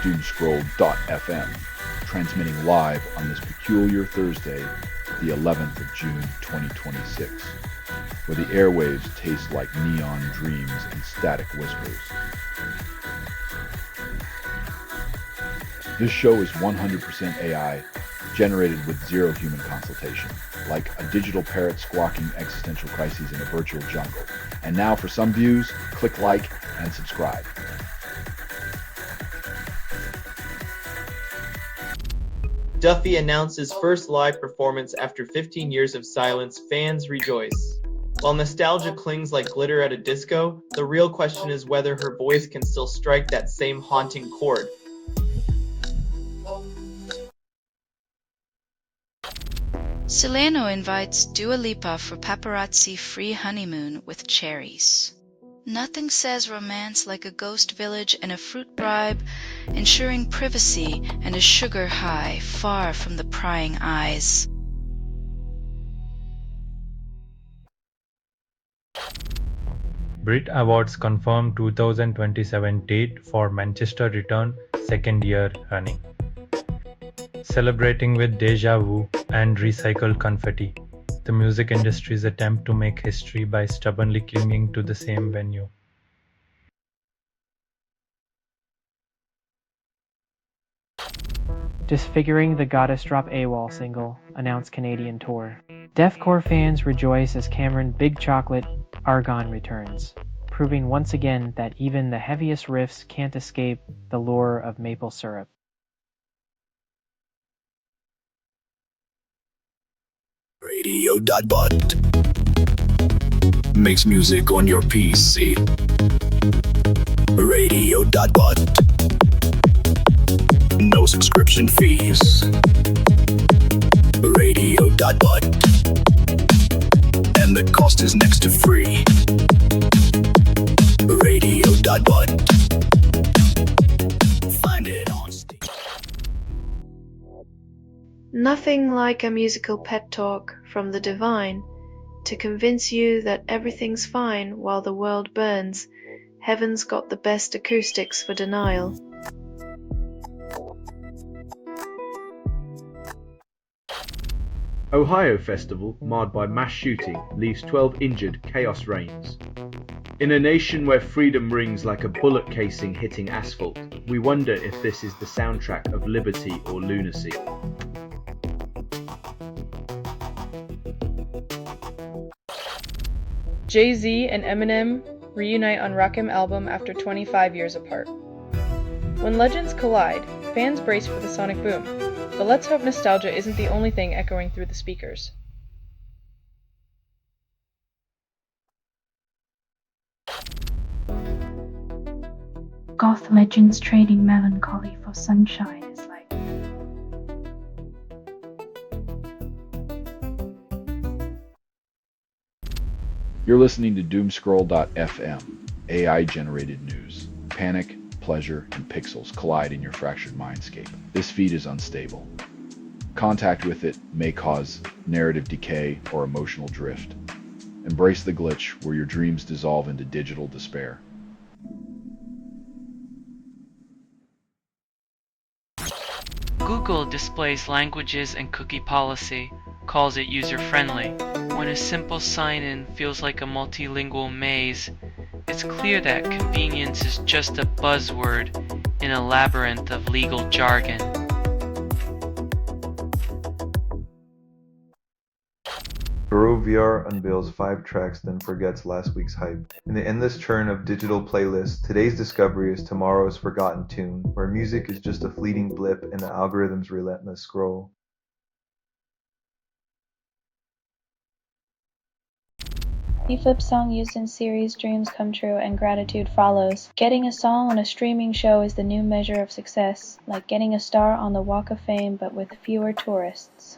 Doomscroll.fm, transmitting live on this peculiar Thursday, the 11th of June 2026, where the airwaves taste like neon dreams and static whispers. This show is 100% AI, generated with zero human consultation, like a digital parrot squawking existential crises in a virtual jungle. And now for some views, click like and subscribe. Duffy announces first live performance after 15 years of silence. Fans rejoice. While nostalgia clings like glitter at a disco, the real question is whether her voice can still strike that same haunting chord. Sileno invites Dua Lipa for paparazzi-free honeymoon with cherries. Nothing says romance like a ghost village and a fruit bribe, ensuring privacy and a sugar high far from the prying eyes. Brit Awards confirm 2027 date for Manchester return, second year running. Celebrating with deja vu and recycled confetti, the music industry's attempt to make history by stubbornly clinging to the same venue. Disfiguring the Goddess Drop AWOL single, announced Canadian tour. Deathcore fans rejoice as Cameron Big Chocolate Argon returns, proving once again that even the heaviest riffs can't escape the lure of maple syrup. Radio.bot makes music on your PC. Radio.bot, no subscription fees. Radio.bot, and the cost is next to free. Radio.bot, find it on Steam. Nothing like a musical pet talk from the divine to convince you that everything's fine while the world burns. Heaven's got the best acoustics for denial. Ohio festival marred by mass shooting leaves 12 injured, chaos reigns. In a nation where freedom rings like a bullet casing hitting asphalt, we wonder if this is the soundtrack of liberty or lunacy. Jay-Z and Eminem reunite on Rakim album after 25 years apart. When legends collide, fans brace for the sonic boom, but let's hope nostalgia isn't the only thing echoing through the speakers. Goth legends trading melancholy for sunshine is like You're listening to Doomscroll.fm, AI-generated news. Panic, pleasure, and pixels collide in your fractured mindscape. This feed is unstable. Contact with it may cause narrative decay or emotional drift. Embrace the glitch where your dreams dissolve into digital despair. Google displays languages and cookie policy, calls it user-friendly. When a simple sign-in feels like a multilingual maze, it's clear that convenience is just a buzzword in a labyrinth of legal jargon. Guru VR unveils 5 tracks then forgets last week's hype. In the endless churn of digital playlists, today's discovery is tomorrow's forgotten tune, where music is just a fleeting blip in the algorithm's relentless scroll. The flip song used in series Dreams Come True and Gratitude follows. Getting a song on a streaming show is the new measure of success, like getting a star on the Walk of Fame but with fewer tourists.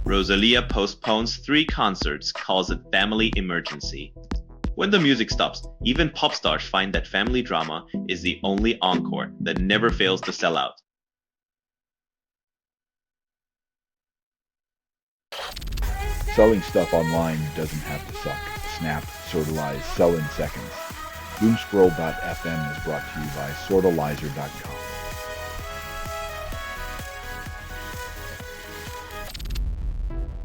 Rosalia postpones 3 concerts, calls it family emergency. When the music stops, even pop stars find that family drama is the only encore that never fails to sell out. Selling stuff online doesn't have to suck. Snap, sortalize, sell in seconds. Doomscroll.fm is brought to you by sortalizer.com.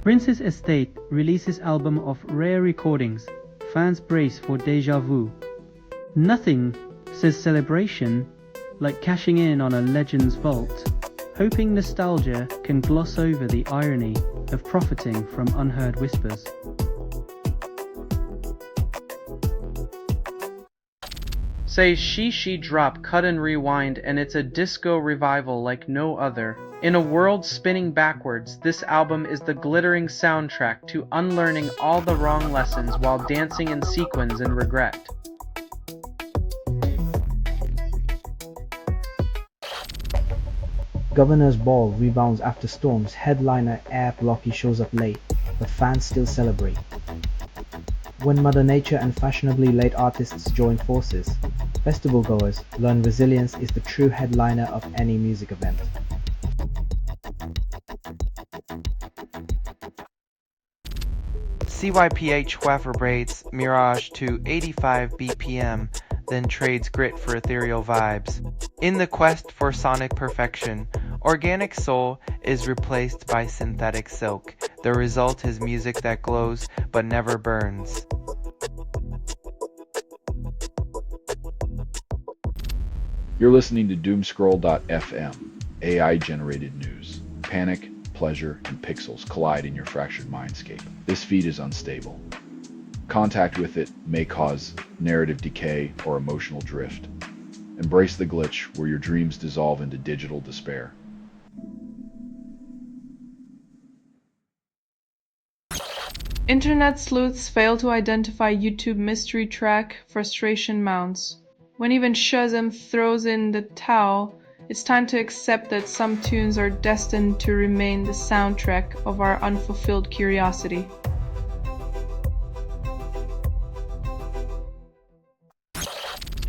Prince's estate releases album of rare recordings. Fans brace for deja vu. Nothing says celebration like cashing in on a legend's vault, hoping nostalgia can gloss over the irony of profiting from unheard whispers. Say She drop, cut and rewind, and it's a disco revival like no other. In a world spinning backwards, this album is the glittering soundtrack to unlearning all the wrong lessons while dancing in sequins and regret. Governor's Ball rebounds after storms. Headliner Air Blocky shows up late, but fans still celebrate. When Mother Nature and fashionably late artists join forces, festival goers learn resilience is the true headliner of any music event. CYPH reverberates Mirage to 85 BPM, then trades grit for ethereal vibes. In the quest for sonic perfection, organic soul is replaced by synthetic silk. The result is music that glows but never burns. You're listening to Doomscroll.fm, AI-generated news. Panic, pleasure, and pixels collide in your fractured mindscape. This feed is unstable. Contact with it may cause narrative decay or emotional drift. Embrace the glitch where your dreams dissolve into digital despair. Internet sleuths fail to identify YouTube mystery track Frustration Mounts. When even Shazam throws in the towel, it's time to accept that some tunes are destined to remain the soundtrack of our unfulfilled curiosity.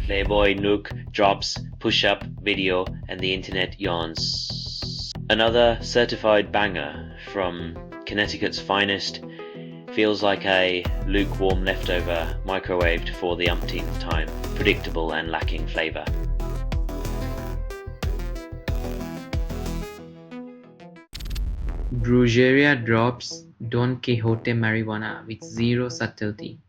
Playboy Nook drops push-up video and the internet yawns. Another certified banger from Connecticut's finest. Feels like a lukewarm leftover microwaved for the umpteenth time. Predictable and lacking flavor. Brujeria drops Don Quixote marijuana with zero subtlety,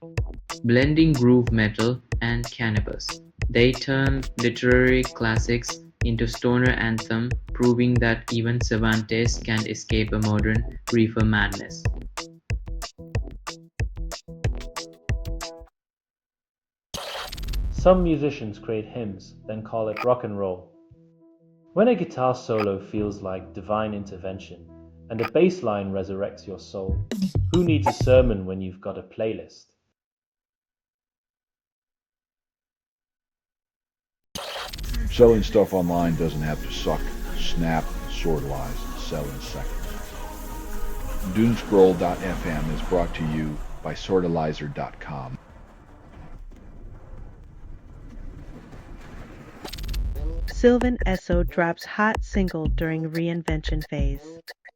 blending groove metal and cannabis. They turn literary classics into stoner anthem, proving that even Cervantes can't escape a modern reefer madness. Some musicians create hymns, then call it rock and roll. When a guitar solo feels like divine intervention, and a bass line resurrects your soul, who needs a sermon when you've got a playlist? Selling stuff online doesn't have to suck, snap, sortalize, and sell in seconds. Doomscroll.fm is brought to you by sortalizer.com. Sylvan Esso drops hot single during reinvention phase.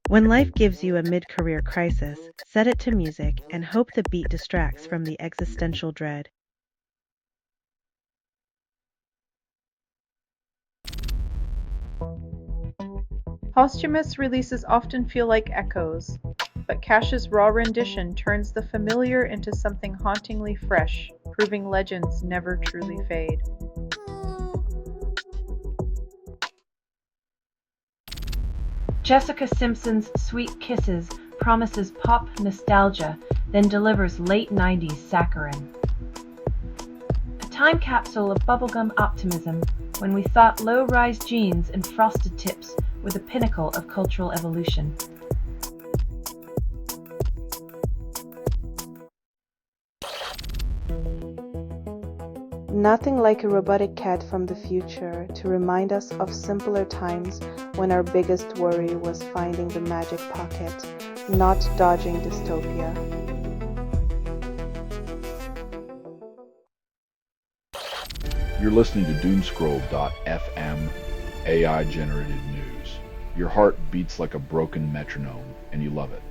When life gives you a mid-career crisis, set it to music and hope the beat distracts from the existential dread. Posthumous releases often feel like echoes, but Cash's raw rendition turns the familiar into something hauntingly fresh, proving legends never truly fade. Jessica Simpson's Sweet Kisses promises pop nostalgia, then delivers late 90s saccharine. A time capsule of bubblegum optimism when we thought low-rise jeans and frosted tips were the pinnacle of cultural evolution. Nothing like a robotic cat from the future to remind us of simpler times when our biggest worry was finding the magic pocket, not dodging dystopia. You're listening to Doomscroll.fm, AI-generated news. Your heart beats like a broken metronome, and you love it.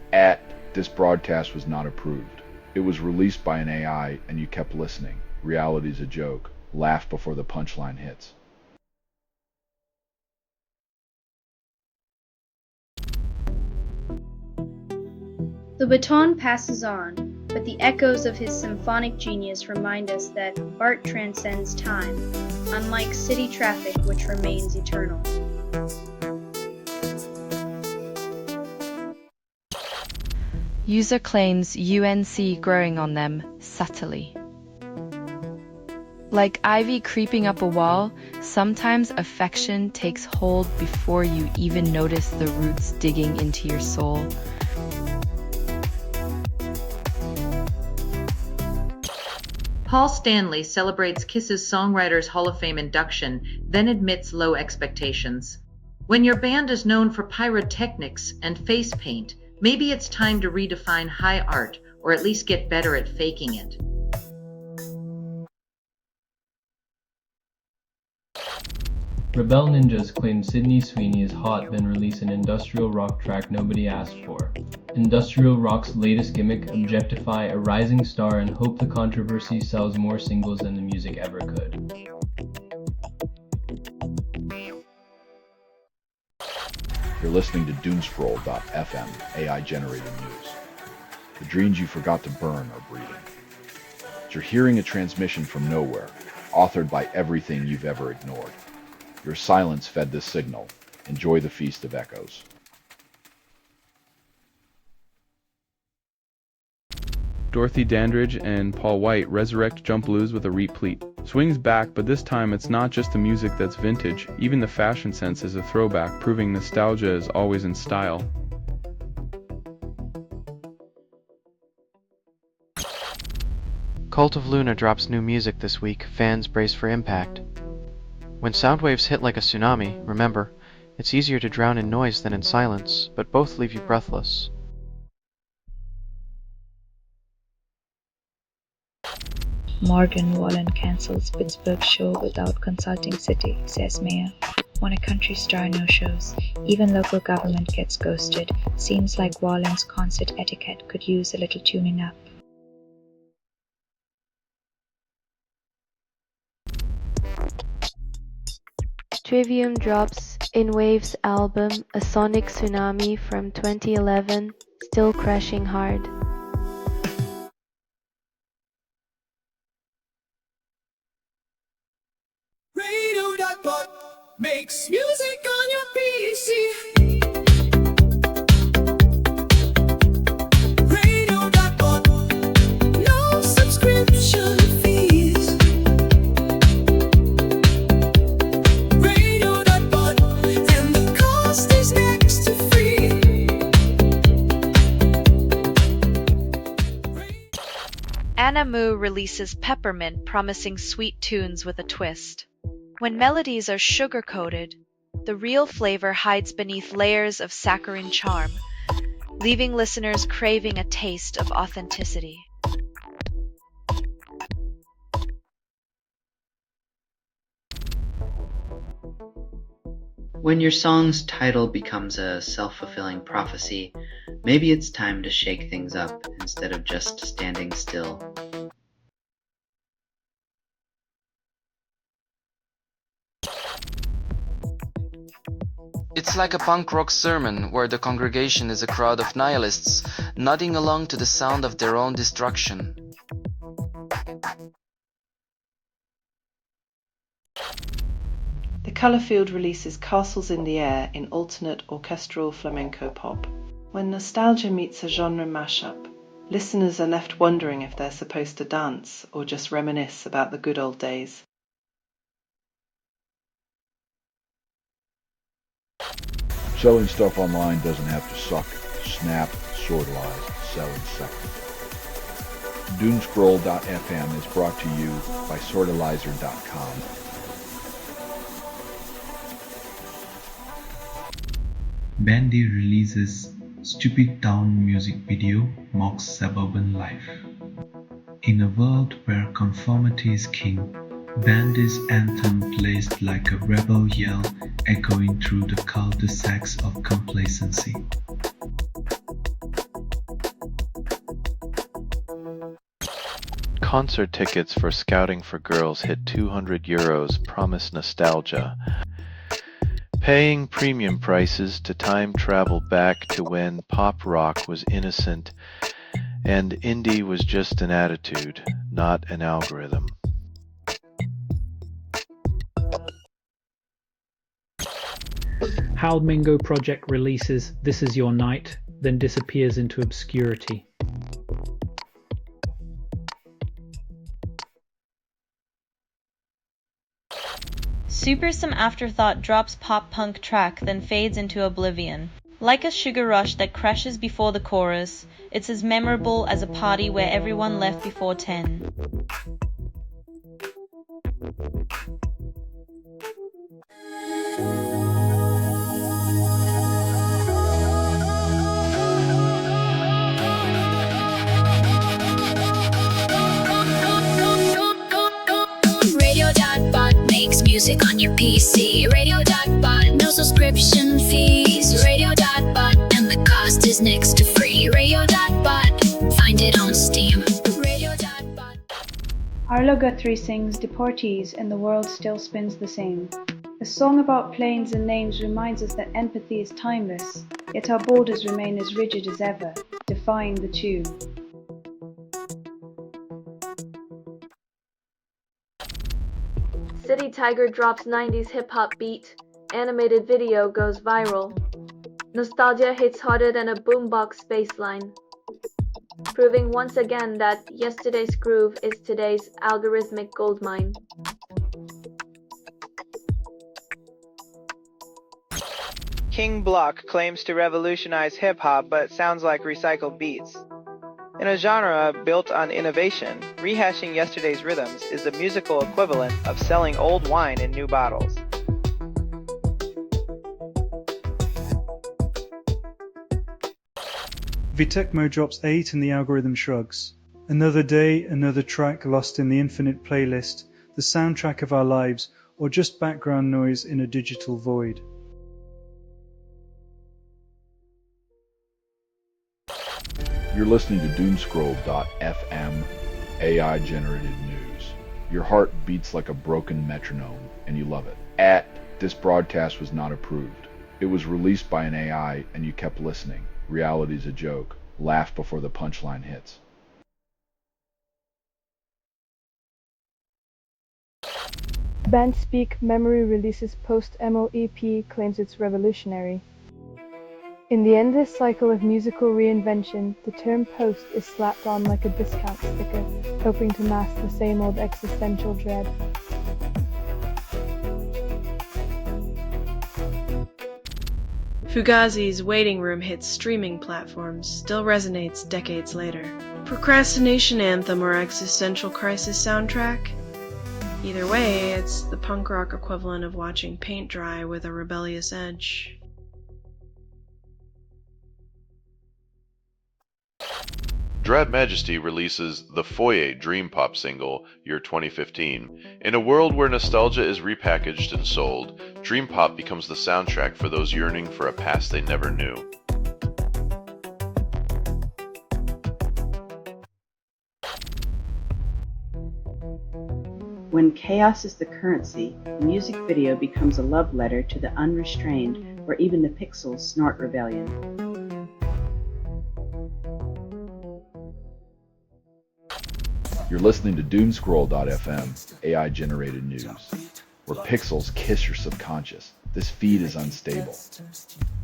This broadcast was not approved. It was released by an AI, and you kept listening. Reality's a joke. Laugh before the punchline hits. The baton passes on, but the echoes of his symphonic genius remind us that art transcends time, unlike city traffic which remains eternal. User claims UNC growing on them subtly. Like ivy creeping up a wall, sometimes affection takes hold before you even notice the roots digging into your soul. Paul Stanley celebrates Kiss's Songwriters Hall of Fame induction, then admits low expectations. When your band is known for pyrotechnics and face paint, maybe it's time to redefine high art, or at least get better at faking it. Rebel Ninjas claim Sydney Sweeney is hot, then release an industrial rock track nobody asked for. Industrial rock's latest gimmick: objectify a rising star and hope the controversy sells more singles than the music ever could. You're listening to Doomscroll.fm, AI-generated news. The dreams you forgot to burn are breathing. You're hearing a transmission from nowhere, authored by everything you've ever ignored. Your silence fed this signal. Enjoy the feast of echoes. Dorothy Dandridge and Paul White resurrect Jump Blues with a replete. Swing's back, but this time it's not just the music that's vintage, even the fashion sense is a throwback, proving nostalgia is always in style. Cult of Luna drops new music this week, fans brace for impact. When sound waves hit like a tsunami, remember, it's easier to drown in noise than in silence, but both leave you breathless. Morgan Wallen cancels Pittsburgh show without consulting city, says mayor. When a country star no-shows, even local government gets ghosted. Seems like Wallen's concert etiquette could use a little tuning up. Trivium drops In Waves album, a sonic tsunami from 2011, still crashing hard. Radio.bot makes music on your PC. Radio.bot, no subscription fees. Radio.bot, and the cost is next to free. Anna Moo releases Peppermint, promising sweet tunes with a twist. When melodies are sugar-coated, the real flavor hides beneath layers of saccharine charm, leaving listeners craving a taste of authenticity. When your song's title becomes a self-fulfilling prophecy, maybe it's time to shake things up instead of just standing still. It's like a punk rock sermon where the congregation is a crowd of nihilists nodding along to the sound of their own destruction. The Colourfield releases Castles in the Air in alternate orchestral flamenco pop. When nostalgia meets a genre mashup, listeners are left wondering if they're supposed to dance or just reminisce about the good old days. Selling stuff online doesn't have to suck. Snap, sortalize, sell in seconds. Doomscroll.fm is brought to you by sortalizer.com. Bandy releases Stupid Town music video mocks suburban life. In a world where conformity is king, Bandy's anthem plays like a rebel yell echoing through the cul-de-sacs of complacency. Concert tickets for Scouting for Girls hit €200, promise nostalgia. Paying premium prices to time travel back to when pop rock was innocent and indie was just an attitude, not an algorithm. Hal Mingo Project releases This Is Your Night, then disappears into obscurity. Super Some Afterthought drops pop-punk track, then fades into oblivion. Like a sugar rush that crashes before the chorus, it's as memorable as a party where everyone left before 10. Radio.bot makes music on your PC. Radio.bot, no subscription fees. Radio.bot, and the cost is next to free. Radio.bot, find it on Steam. Radio.bot. Arlo Guthrie sings Deportees and the World Still Spins the Same. A song about planes and names reminds us that empathy is timeless, yet our borders remain as rigid as ever, defying the tune. City Tiger drops 90s hip-hop beat, animated video goes viral. Nostalgia hits harder than a boombox bassline, proving once again that yesterday's groove is today's algorithmic goldmine. King Block claims to revolutionize hip-hop but sounds like recycled beats. In a genre built on innovation, rehashing yesterday's rhythms is the musical equivalent of selling old wine in new bottles. Vitecmo drops 8 and the algorithm shrugs. Another day, another track lost in the infinite playlist, the soundtrack of our lives, or just background noise in a digital void. You're listening to Doomscroll.fm, AI-generated news. Your heart beats like a broken metronome, and you love it. This broadcast was not approved. It was released by an AI, and you kept listening. Reality's a joke. Laugh before the punchline hits. Band Speak Memory releases post-emo EP claims it's revolutionary. In the endless cycle of musical reinvention, the term post is slapped on like a discount sticker, hoping to mask the same old existential dread. Fugazi's Waiting Room hits streaming platforms, still resonates decades later. Procrastination anthem or existential crisis soundtrack? Either way, it's the punk rock equivalent of watching paint dry with a rebellious edge. Drab Majesty releases the Foyer Dream Pop single, Year 2015. In a world where nostalgia is repackaged and sold, Dream Pop becomes the soundtrack for those yearning for a past they never knew. When chaos is the currency, the music video becomes a love letter to the unrestrained, where even the pixels snort rebellion. You're listening to Doomscroll.fm, AI-generated news, where pixels kiss your subconscious. This feed is unstable.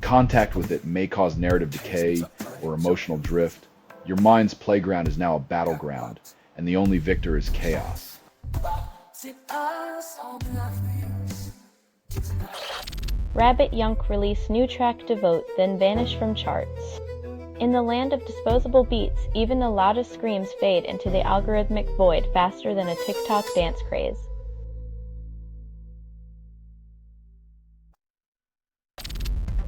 Contact with it may cause narrative decay or emotional drift. Your mind's playground is now a battleground, and the only victor is chaos. Rabbit Yunk release new track Devote, then vanish from charts. In the land of disposable beats, even the loudest screams fade into the algorithmic void faster than a TikTok dance craze.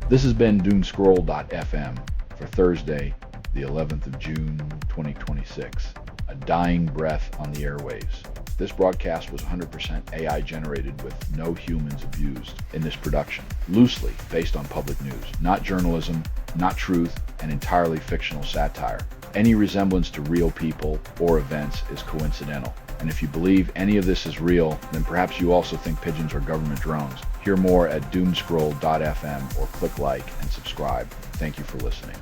This has been Doomscroll.fm for Thursday, the 11th of June, 2026. A dying breath on the airwaves. This broadcast was 100% AI generated with no humans abused in this production, loosely based on public news, not journalism, not truth, and entirely fictional satire. Any resemblance to real people or events is coincidental. And if you believe any of this is real, then perhaps you also think pigeons are government drones. Hear more at doomscroll.fm or click like and subscribe. Thank you for listening.